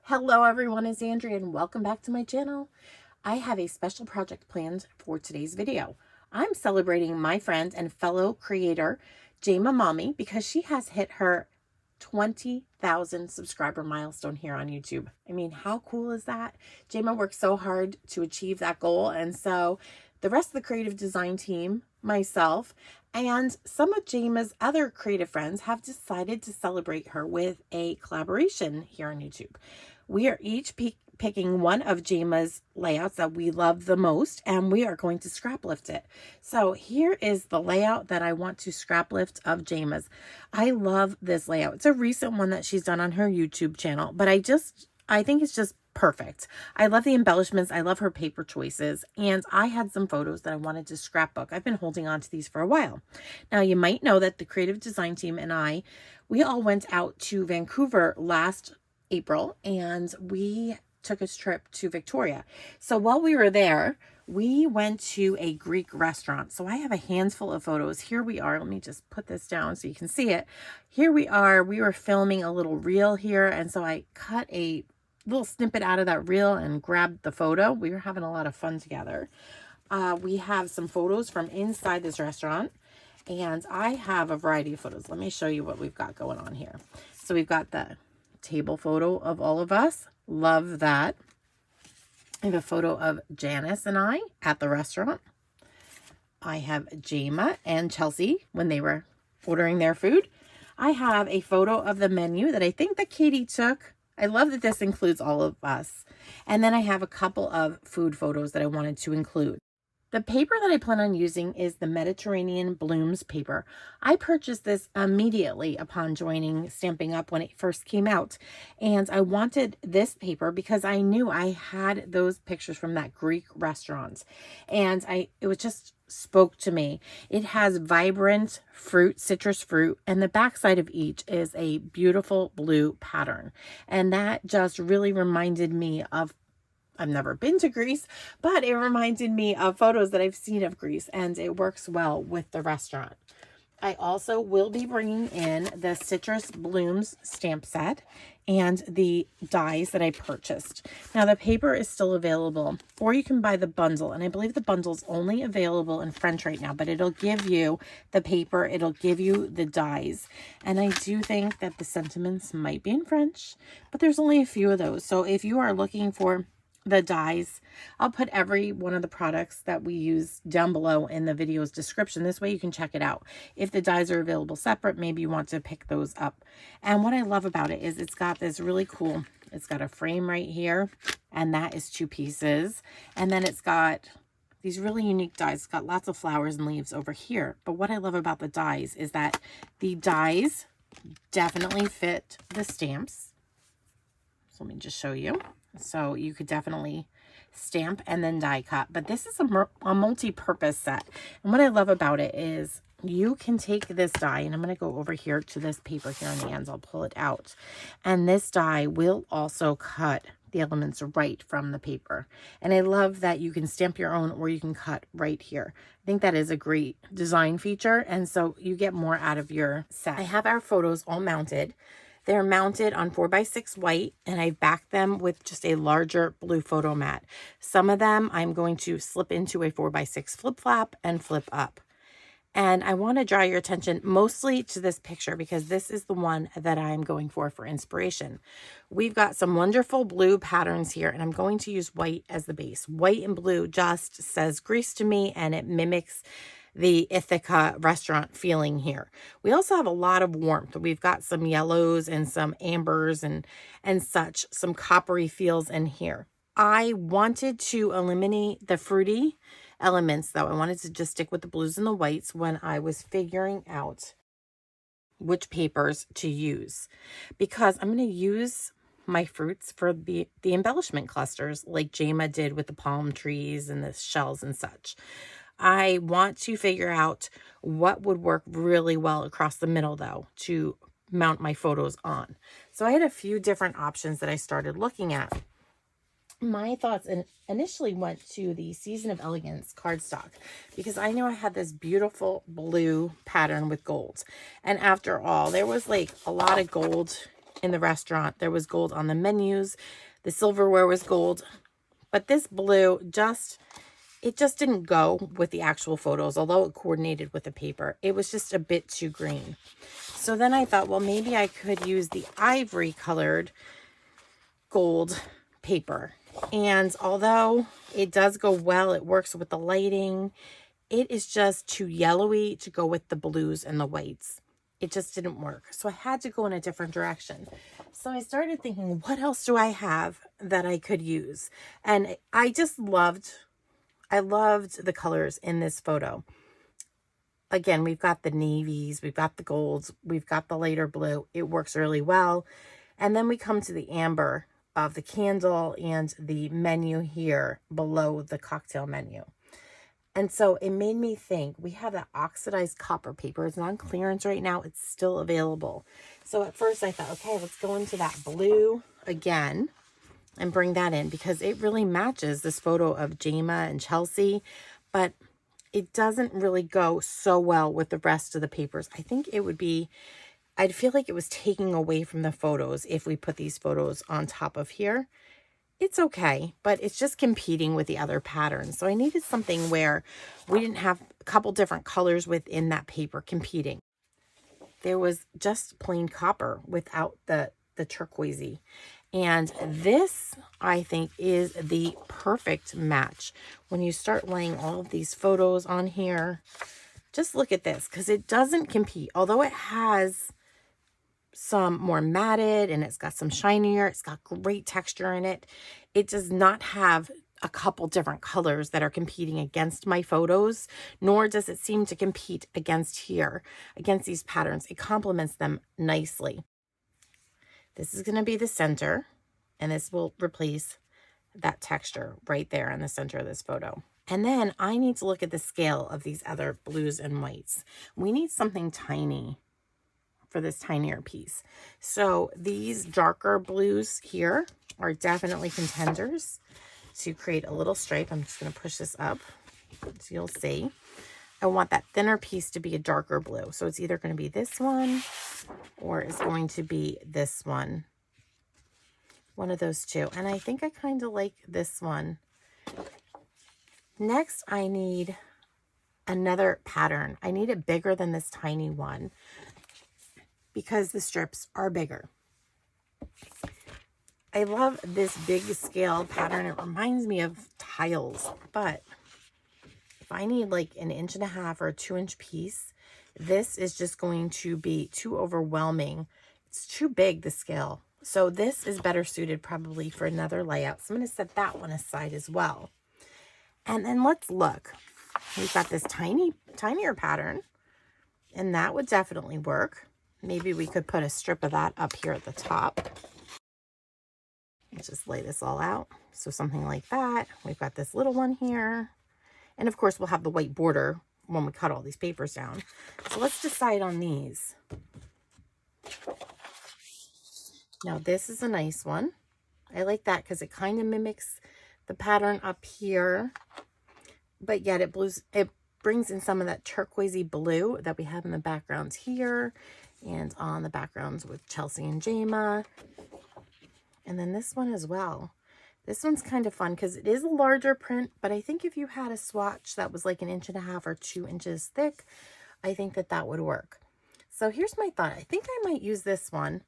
Hello everyone, it's Andrea and welcome back to my channel. I have a special project planned for today's video. I'm celebrating my friend and fellow creator, Jayma Mommy, because she has hit her 20,000 subscriber milestone here on YouTube. I mean, how cool is that? Jayma worked so hard to achieve that goal, and so the rest of the creative design team, myself, and some of Jayma's other creative friends have decided to celebrate her with a collaboration here on YouTube. We are each picking one of Jayma's layouts that we love the most, and we are going to scraplift it. So here is the layout that I want to scraplift of Jayma's. I love this layout. It's a recent one that she's done on her YouTube channel, but I think it's just perfect. I love the embellishments. I love her paper choices. And I had some photos that I wanted to scrapbook. I've been holding on to these for a while. Now, you might know that the creative design team and we all went out to Vancouver last April, and we took a trip to Victoria. So while we were there, we went to a Greek restaurant. So I have a handful of photos. Here we are. Let me just put this down so you can see it. Here we are. We were filming a little reel here, and so I cut a little snippet out of that reel and grabbed the photo. We were having a lot of fun together. We have some photos from inside this restaurant, and I have a variety of photos. Let me show you what we've got going on here. So we've got the table photo of all of us. Love that. I have a photo of Janice and I at the restaurant. I have Jayma and Chelsea when they were ordering their food. I have a photo of the menu that I think that Katie took. I love that this includes all of us. And then I have a couple of food photos that I wanted to include. The paper that I plan on using is the Mediterranean Blooms paper. I purchased this immediately upon joining Stampin' Up when it first came out. And I wanted this paper because I knew I had those pictures from that Greek restaurant. And it was just spoke to me. It has vibrant fruit, citrus fruit, and the backside of each is a beautiful blue pattern. And that just really reminded me of, I've never been to Greece, but it reminded me of photos that I've seen of Greece, and it works well with the restaurant. I also will be bringing in the Citrus Blooms stamp set and the dies that I purchased. Now, the paper is still available, or you can buy the bundle, and I believe the bundle's only available in French right now, but it'll give you the paper, it'll give you the dies, and I do think that the sentiments might be in French, but there's only a few of those. So if you are looking for the dies, I'll put every one of the products that we use down below in the video's description. This way you can check it out. If the dies are available separate, maybe you want to pick those up. And what I love about it is it's got this really cool, it's got a frame right here, and that is 2 pieces. And then it's got these really unique dies. It's got lots of flowers and leaves over here. But what I love about the dies is that the dies definitely fit the stamps. So let me just show you. So you could definitely stamp and then die cut. But this is a multi-purpose set. And what I love about it is you can take this die, and I'm going to go over here to this paper here on the ends. I'll pull it out. And this die will also cut the elements right from the paper. And I love that you can stamp your own or you can cut right here. I think that is a great design feature. And so you get more out of your set. I have our photos all mounted. They're mounted on 4x6 white, and I backed them with just a larger blue photo mat. Some of them I'm going to slip into a 4x6 flip flap and flip up. And I want to draw your attention mostly to this picture because this is the one that I'm going for inspiration. We've got some wonderful blue patterns here, and I'm going to use white as the base. White and blue just says Greece to me, and it mimics the Ithaca restaurant feeling here. We also have a lot of warmth. We've got some yellows and some ambers and such, some coppery feels in here. I wanted to eliminate the fruity elements though. I wanted to just stick with the blues and the whites when I was figuring out which papers to use, because I'm going to use my fruits for the embellishment clusters like Jayma did with the palm trees and the shells and such. I want to figure out what would work really well across the middle, though, to mount my photos on. So I had a few different options that I started looking at. My thoughts initially went to the Season of Elegance cardstock because I knew I had this beautiful blue pattern with gold. And after all, there was like a lot of gold in the restaurant. There was gold on the menus. The silverware was gold. But this blue it just didn't go with the actual photos, although it coordinated with the paper. It was just a bit too green. So then I thought, well, maybe I could use the ivory colored gold paper. And although it does go well, it works with the lighting, it is just too yellowy to go with the blues and the whites. It just didn't work. So I had to go in a different direction. So I started thinking, what else do I have that I could use? And I loved the colors in this photo. Again, we've got the navies, we've got the golds, we've got the lighter blue. It works really well. And then we come to the amber of the candle and the menu here below the cocktail menu. And so it made me think, we have that oxidized copper paper. It's on clearance right now. It's still available. So at first I thought, okay, let's go into that blue again and bring that in, because it really matches this photo of Jayma and Chelsea, but it doesn't really go so well with the rest of the papers. I think it would be, I'd feel like it was taking away from the photos if we put these photos on top of here. It's okay, but it's just competing with the other patterns. So I needed something where we didn't have a couple different colors within that paper competing. There was just plain copper without the turquoisey. And this, I think, is the perfect match. When you start laying all of these photos on here, just look at this, because it doesn't compete. Although it has some more matted and it's got some shinier, it's got great texture in it, it does not have a couple different colors that are competing against my photos, nor does it seem to compete against these patterns. It complements them nicely. This is going to be the center, and this will replace that texture right there in the center of this photo. And then I need to look at the scale of these other blues and whites. We need something tiny for this tinier piece. So these darker blues here are definitely contenders to create a little stripe. I'm just going to push this up so you'll see. I want that thinner piece to be a darker blue. So it's either going to be this one or it's going to be this one. One of those two. And I think I kind of like this one. Next, I need another pattern. I need it bigger than this tiny one, because the strips are bigger. I love this big scale pattern. It reminds me of tiles, but if I need like 1.5 inches or a 2-inch piece, this is just going to be too overwhelming. It's too big, the scale. So this is better suited probably for another layout. So I'm going to set that one aside as well. And then let's look. We've got this tinier pattern, and that would definitely work. Maybe we could put a strip of that up here at the top. Let's just lay this all out. So something like that. We've got this little one here. And of course, we'll have the white border when we cut all these papers down. So let's decide on these. Now, this is a nice one. I like that because it kind of mimics the pattern up here, but yet it brings in some of that turquoisey blue that we have in the backgrounds here and on the backgrounds with Chelsea and Jayma. And then this one as well. This one's kind of fun because it is a larger print, but I think if you had a swatch that was like 1.5 inches or 2 inches thick, I think that that would work. So here's my thought. I think I might use this one.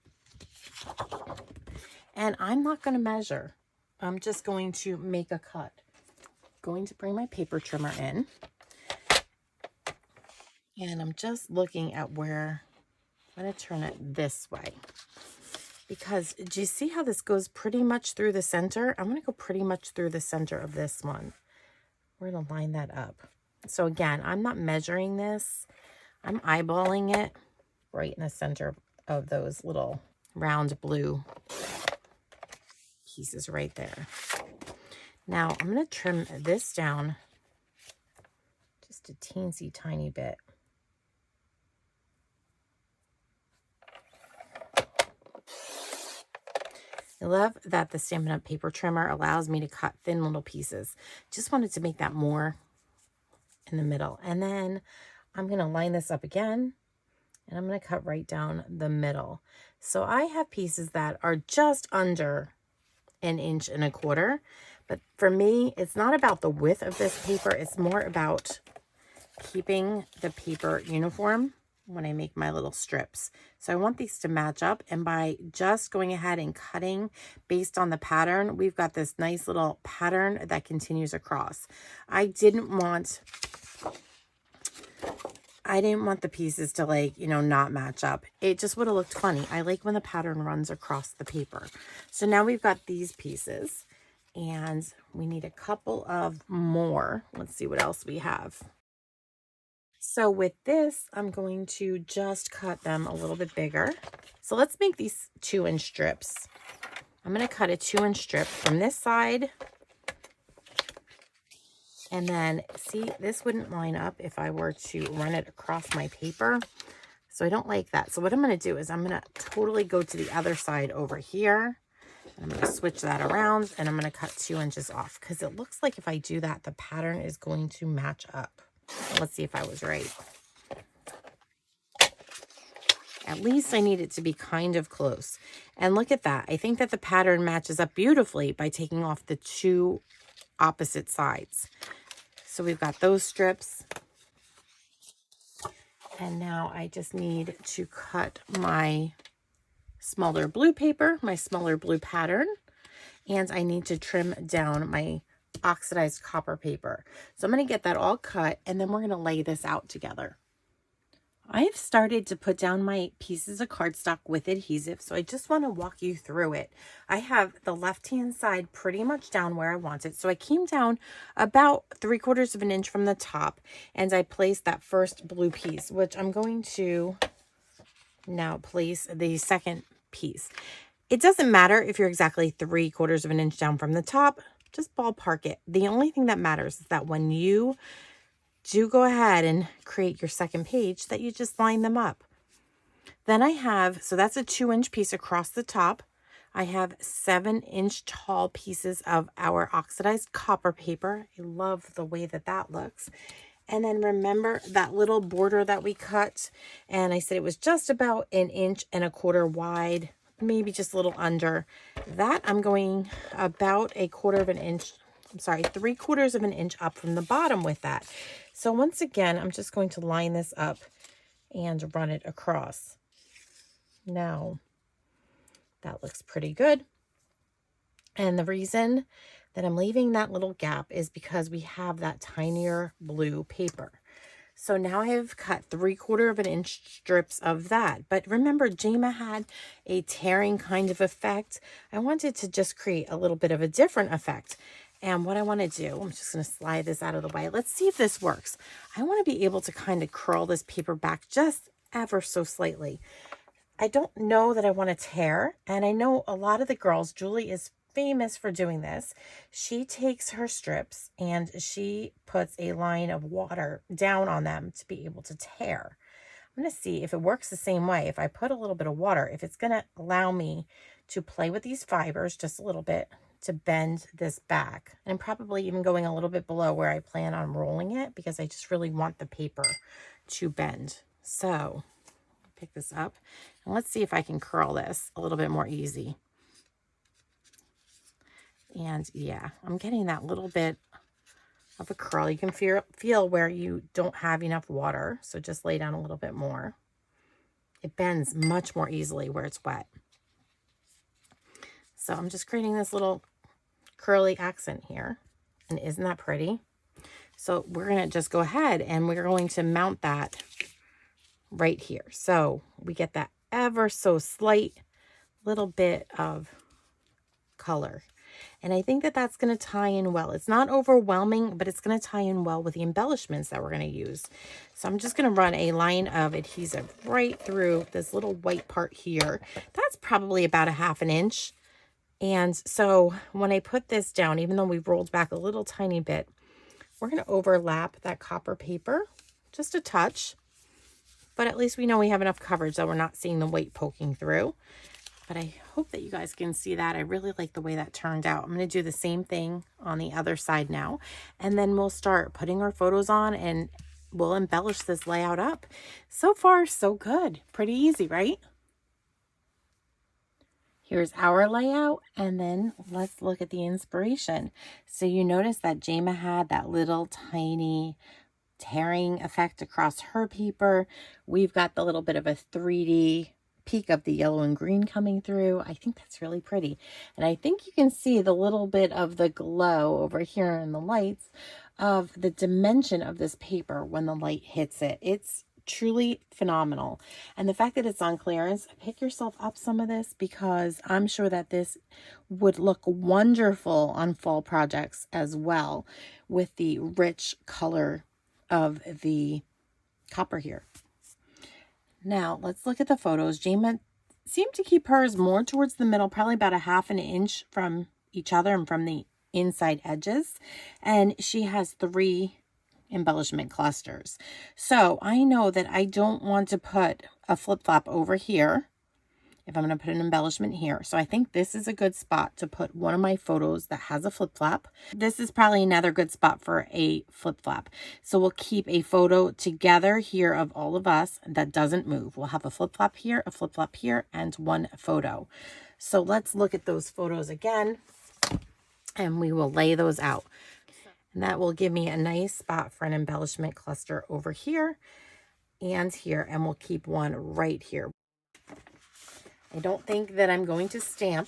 And I'm not going to measure. I'm just going to make a cut. Going to bring my paper trimmer in. And I'm just looking at where I'm going to turn it this way. Because do you see how this goes pretty much through the center? I'm going to go pretty much through the center of this one. We're going to line that up. So again, I'm not measuring this. I'm eyeballing it right in the center of those little round blue pieces right there. Now I'm going to trim this down just a teensy tiny bit. I love that the Stampin' Up! Paper trimmer allows me to cut thin little pieces. Just wanted to make that more in the middle. And then I'm going to line this up again, and I'm going to cut right down the middle. So I have pieces that are just under 1.25 inches. But for me, it's not about the width of this paper. It's more about keeping the paper uniform when I make my little strips. So I want these to match up, and by just going ahead and cutting based on the pattern, we've got this nice little pattern that continues across. I didn't want the pieces to, like, you know, not match up. It just would have looked funny. I like when the pattern runs across the paper. So now we've got these pieces, and we need a couple of more. Let's see what else we have. So with this, I'm going to just cut them a little bit bigger. So let's make these 2-inch strips. I'm going to cut a 2-inch strip from this side. And then, see, this wouldn't line up if I were to run it across my paper. So I don't like that. So what I'm going to do is I'm going to totally go to the other side over here. I'm going to switch that around, and I'm going to cut 2 inches off, because it looks like if I do that, the pattern is going to match up. Let's see if I was right. At least I need it to be kind of close. And look at that. I think that the pattern matches up beautifully by taking off the 2 opposite sides. So we've got those strips. And now I just need to cut my smaller blue paper, my smaller blue pattern. And I need to trim down my oxidized copper paper. So I'm going to get that all cut, and then we're going to lay this out together. I've started to put down my pieces of cardstock with adhesive, so I just want to walk you through it. I have the left-hand side pretty much down where I want it. So I came down about 3/4 inch from the top, and I placed that first blue piece, which I'm going to now place the second piece. It doesn't matter if you're exactly 3/4 inch down from the top. Just ballpark it. The only thing that matters is that when you do go ahead and create your second page, that you just line them up. Then I have, so that's a 2-inch piece across the top. I have 7-inch tall pieces of our oxidized copper paper. I love the way that that looks. And then remember that little border that we cut, and I said it was just about 1.25 inches wide, maybe just a little under that. I'm going about 3/4 inch up from the bottom with that. So once again, I'm just going to line this up and run it across. Now, that looks pretty good. And the reason that I'm leaving that little gap is because we have that tinier blue paper. So now I have cut 3/4 inch strips of that. But remember, Jayma had a tearing kind of effect. I wanted to just create a little bit of a different effect. And what I want to do, I'm just going to slide this out of the way. Let's see if this works. I want to be able to kind of curl this paper back just ever so slightly. I don't know that I want to tear. And I know a lot of the girls, Julie is famous for doing this. She takes her strips and she puts a line of water down on them to be able to tear. I'm going to see if it works the same way. If I put a little bit of water, if it's going to allow me to play with these fibers just a little bit to bend this back. And I'm probably even going a little bit below where I plan on rolling it, because I just really want the paper to bend. So pick this up and let's see if I can curl this a little bit more easy. And yeah, I'm getting that little bit of a curl. You can feel where you don't have enough water. So just lay down a little bit more. It bends much more easily where it's wet. So I'm just creating this little curly accent here. And isn't that pretty? So we're going to just go ahead and we're going to mount that right here. So we get that ever so slight little bit of color. And I think that that's going to tie in well. It's not overwhelming, but it's going to tie in well with the embellishments that we're going to use. So I'm just going to run a line of adhesive right through this little white part here. That's probably about 1/2 inch. And so when I put this down, even though we've rolled back a little tiny bit, we're going to overlap that copper paper just a touch. But at least we know we have enough coverage that we're not seeing the white poking through. But I hope that you guys can see that. I really like the way that turned out. I'm going to do the same thing on the other side now. And then we'll start putting our photos on and we'll embellish this layout up. So far, so good. Pretty easy, right? Here's our layout, and then let's look at the inspiration. So you notice that Jayma had that little tiny tearing effect across her paper. We've got the little bit of a 3D peak of the yellow and green coming through. I think that's really pretty. And I think you can see the little bit of the glow over here in the lights of the dimension of this paper when the light hits it. It's truly phenomenal. And the fact that it's on clearance, pick yourself up some of this, because I'm sure that this would look wonderful on fall projects as well with the rich color of the copper here. Now let's look at the photos. Jayma seemed to keep hers more towards the middle, probably about a half an inch from each other and from the inside edges. And she has 3 embellishment clusters. So I know that I don't want to put a flip-flop over here if I'm going to put an embellishment here. So I think this is a good spot to put one of my photos that has a flip-flop. This is probably another good spot for a flip-flop. So we'll keep a photo together here of all of us that doesn't move. We'll have a flip-flop here, and one photo. So let's look at those photos again, and we will lay those out. And that will give me a nice spot for an embellishment cluster over here and here, and we'll keep one right here. I don't think that I'm going to stamp.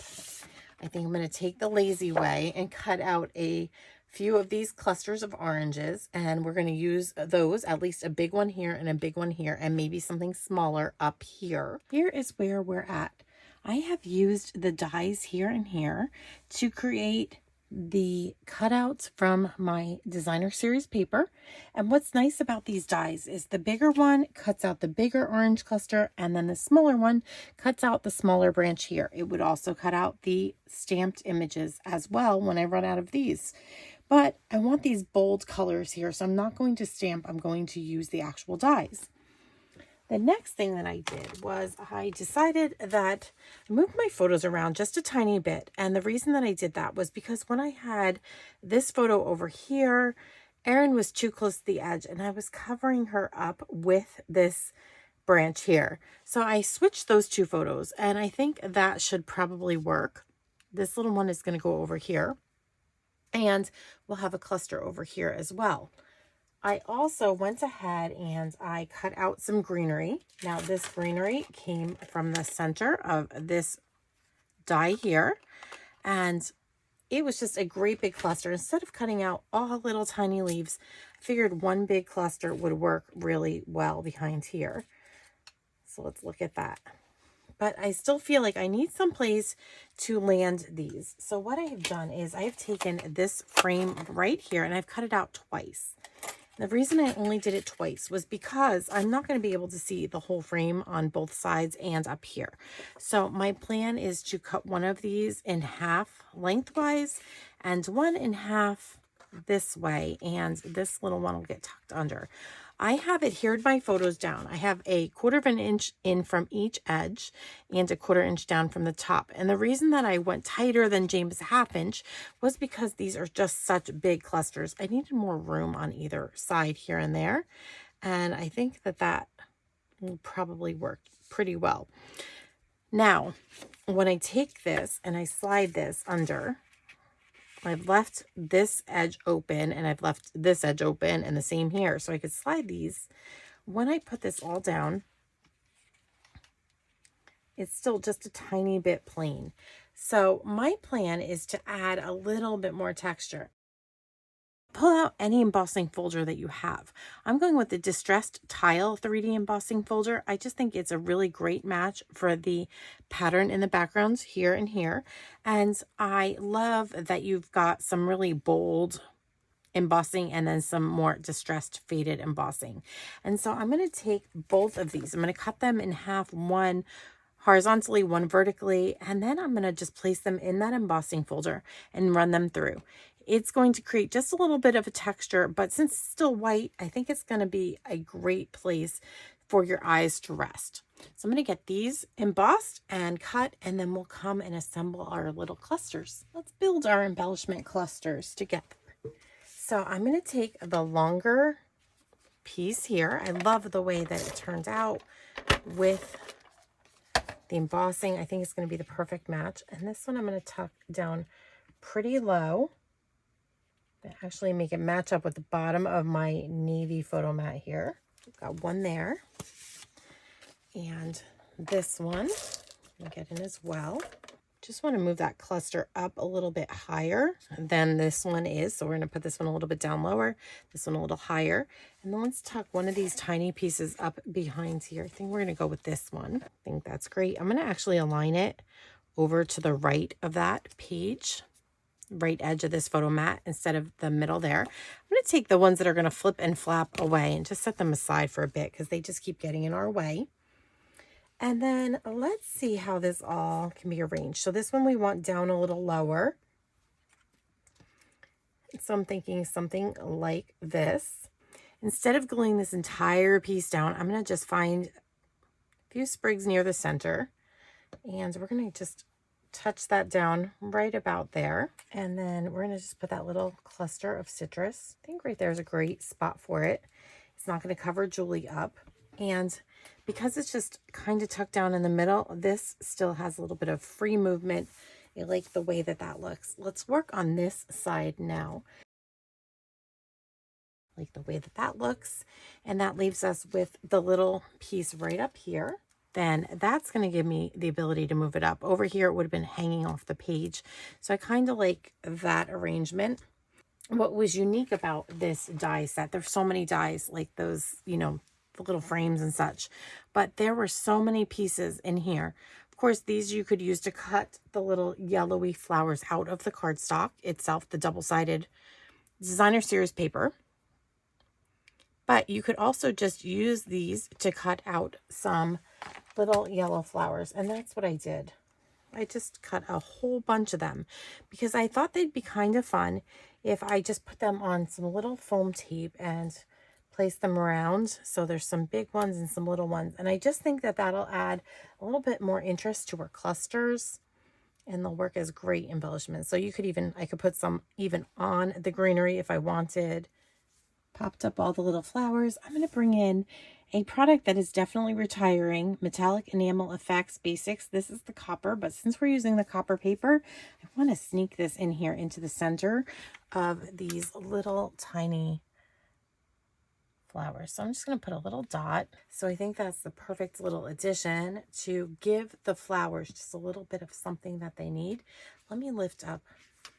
I think I'm going to take the lazy way and cut out a few of these clusters of oranges, and we're going to use those, at least a big one here and a big one here, and maybe something smaller up here. Here is where we're at. I have used the dies here and here to create the cutouts from my designer series paper. And what's nice about these dies is the bigger one cuts out the bigger orange cluster, and then the smaller one cuts out the smaller branch here. It would also cut out the stamped images as well when I run out of these. But I want these bold colors here, so I'm not going to stamp. I'm going to use the actual dies. The next thing that I did was I decided that I moved my photos around just a tiny bit. And the reason that I did that was because when I had this photo over here, Erin was too close to the edge and I was covering her up with this branch here. So I switched those 2 photos, and I think that should probably work. This little one is going to go over here, and we'll have a cluster over here as well. I also went ahead and I cut out some greenery. Now this greenery came from the center of this die here, and it was just a great big cluster. Instead of cutting out all little tiny leaves, I figured one big cluster would work really well behind here. So let's look at that. But I still feel like I need some place to land these. So what I have done is I have taken this frame right here and I've cut it out twice. The reason I only did it twice was because I'm not going to be able to see the whole frame on both sides and up here. So my plan is to cut one of these in half lengthwise and one in half this way, and this little one will get tucked under. I have adhered my photos down. I have a 1/4 of an inch in from each edge and a 1/4 inch down from the top. And the reason that I went tighter than Jayma's 1/2 inch was because these are just such big clusters. I needed more room on either side here and there. And I think that that will probably work pretty well. Now, when I take this and I slide this under, I've left this edge open and I've left this edge open, and the same here. So I could slide these. When I put this all down, it's still just a tiny bit plain. So my plan is to add a little bit more texture. Pull out any embossing folder that you have. I'm going with the Distressed Tile 3D embossing folder. I just think it's a really great match for the pattern in the backgrounds here and here. And I love that you've got some really bold embossing and then some more distressed faded embossing. And so I'm going to take both of these. I'm going to cut them in half, one horizontally, one vertically, and then I'm going to just place them in that embossing folder and run them through. It's going to create just a little bit of a texture, but since it's still white, I think it's going to be a great place for your eyes to rest. So I'm going to get these embossed and cut, and then we'll come and assemble our little clusters. Let's build our embellishment clusters together. So I'm going to take the longer piece here. I love the way that it turned out with the embossing, I think it's going to be the perfect match. And this one I'm going to tuck down pretty low. Actually make it match up with the bottom of my navy photo mat here. Got one there. And this one I'll get in as well. Just want to move that cluster up a little bit higher than this one is. So we're going to put this one a little bit down lower, this one a little higher. And then let's tuck one of these tiny pieces up behind here. I think we're going to go with this one. I think that's great. I'm going to actually align it over to the right of that page, right edge of this photo mat instead of the middle there. I'm going to take the ones that are going to flip and flap away and just set them aside for a bit because they just keep getting in our way. And then let's see how this all can be arranged. So this one we want down a little lower. So I'm thinking something like this. Instead of gluing this entire piece down, I'm going to just find a few sprigs near the center. And we're going to just touch that down right about there. And then we're going to just put that little cluster of citrus. I think right there is a great spot for it. It's not going to cover Julie up. And because it's just kind of tucked down in the middle, this still has a little bit of free movement. I like the way that that looks. Let's work on this side now. I like the way that that looks. And that leaves us with the little piece right up here. Then that's going to give me the ability to move it up. Over here, it would have been hanging off the page. So I kind of like that arrangement. What was unique about this die set, there's so many dies like those, you know, the little frames and such, but there were so many pieces in here. Of course, these you could use to cut the little yellowy flowers out of the cardstock itself, the double-sided designer series paper. But you could also just use these to cut out some little yellow flowers, and that's what I did. I just cut a whole bunch of them because I thought they'd be kind of fun if I just put them on some little foam tape and place them around. So there's some big ones and some little ones. And I just think that that'll add a little bit more interest to our clusters and they'll work as great embellishments. So you could even, I could put some even on the greenery if I wanted. Popped up all the little flowers. I'm going to bring in a product that is definitely retiring, Metallic Enamel Effects Basics. This is the copper, but since we're using the copper paper, I want to sneak this in here into the center of these little tiny flowers. So I'm just going to put a little dot. So I think that's the perfect little addition to give the flowers just a little bit of something that they need. Let me lift up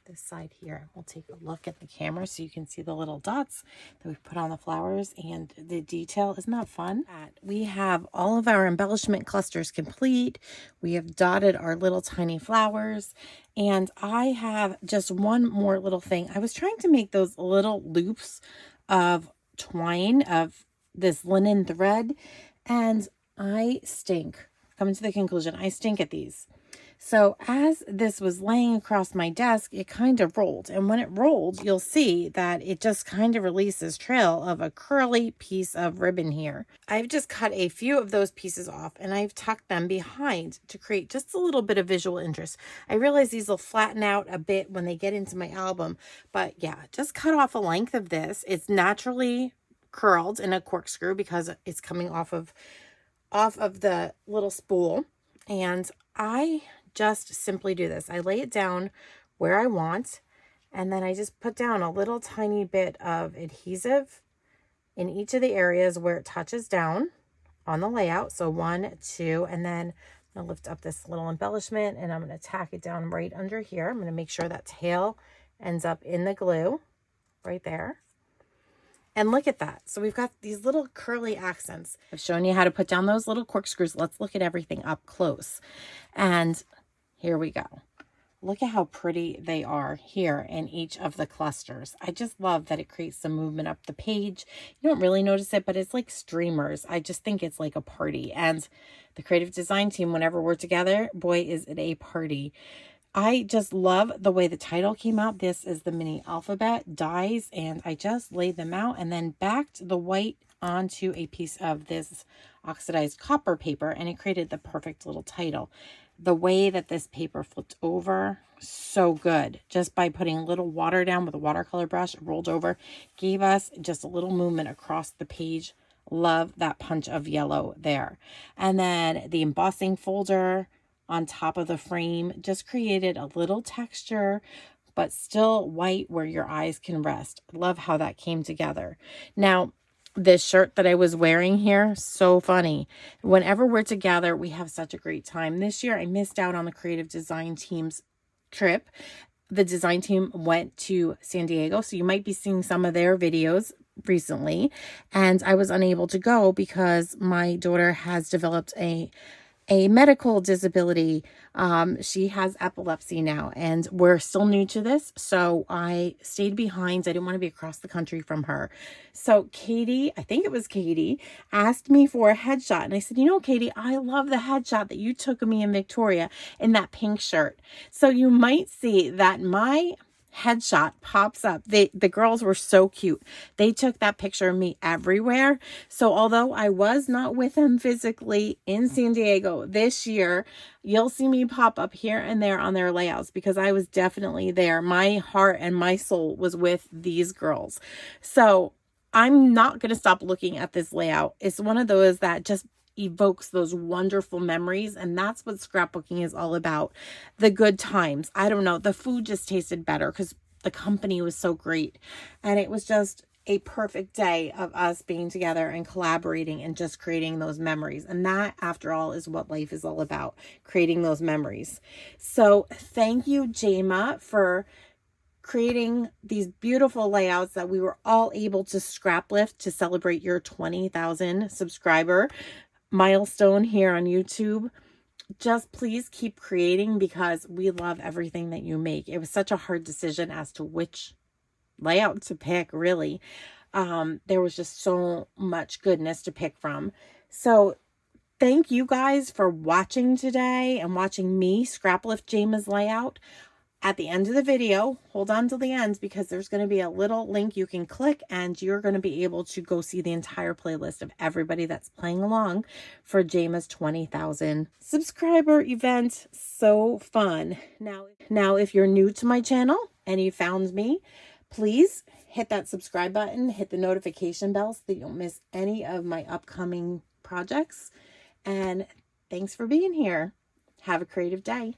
this side here. We'll take a look at the camera so you can see the little dots that we've put on the flowers and the detail. Isn't that fun? We have all of our embellishment clusters complete. We have dotted our little tiny flowers, and I have just one more little thing. I was trying to make those little loops of twine of this linen thread, and I stink. Coming to the conclusion, I stink at these. So as this was laying across my desk, it kind of rolled. And when it rolled, you'll see that it just kind of releases trail of a curly piece of ribbon here. I've just cut a few of those pieces off and I've tucked them behind to create just a little bit of visual interest. I realize these will flatten out a bit when they get into my album, but yeah, just cut off a length of this. It's naturally curled in a corkscrew because it's coming off of the little spool. And I just simply do this. I lay it down where I want, and then I just put down a little tiny bit of adhesive in each of the areas where it touches down on the layout. So 1, 2, and then I'm going to lift up this little embellishment and I'm going to tack it down right under here. I'm going to make sure that tail ends up in the glue right there. And look at that. So we've got these little curly accents. I've shown you how to put down those little corkscrews. Let's look at everything up close. And here we go. Look at how pretty they are here in each of the clusters. I just love that it creates some movement up the page. You don't really notice it, but it's like streamers. I just think it's like a party. And the creative design team, whenever we're together, boy, is it a party. I just love the way the title came out. This is the mini alphabet dies, and I just laid them out and then backed the white onto a piece of this oxidized copper paper, and it created the perfect little title. The way that this paper flipped over, so good. Just by putting a little water down with a watercolor brush, rolled over, gave us just a little movement across the page. Love that punch of yellow there. And then the embossing folder on top of the frame just created a little texture, but still white where your eyes can rest. Love how that came together. Now, this shirt that I was wearing here, so funny. Whenever we're together, we have such a great time. This year, I missed out on the creative design team's trip. The design team went to San Diego, so you might be seeing some of their videos recently. And I was unable to go because my daughter has developed a medical disability. She has epilepsy now, and we're still new to this. So I stayed behind. I didn't want to be across the country from her. So Katie, I think it was Katie, asked me for a headshot. And I said, you know, Katie, I love the headshot that you took of me and Victoria in that pink shirt. So you might see that my headshot pops up. The girls were so cute. They took that picture of me everywhere. So although I was not with them physically in San Diego this year, you'll see me pop up here and there on their layouts because I was definitely there. My heart and my soul was with these girls. So I'm not going to stop looking at this layout. It's one of those that just evokes those wonderful memories, and that's what scrapbooking is all about. The good times. I don't know, the food just tasted better because the company was so great, and it was just a perfect day of us being together and collaborating and just creating those memories. And that, after all, is what life is all about, creating those memories. So thank you, Jayma, for creating these beautiful layouts that we were all able to scraplift to celebrate your 20,000 subscriber milestone here on YouTube. Just please keep creating because we love everything that you make. It was such a hard decision as to which layout to pick, really. There was just so much goodness to pick from. So thank you guys for watching today and watching me scraplift Jayma's layout. At the end of the video, hold on till the end because there's going to be a little link you can click and you're going to be able to go see the entire playlist of everybody that's playing along for Jayma's 20,000 subscriber event. So fun. Now, if you're new to my channel and you found me, please hit that subscribe button, hit the notification bell so that you don't miss any of my upcoming projects. And thanks for being here. Have a creative day.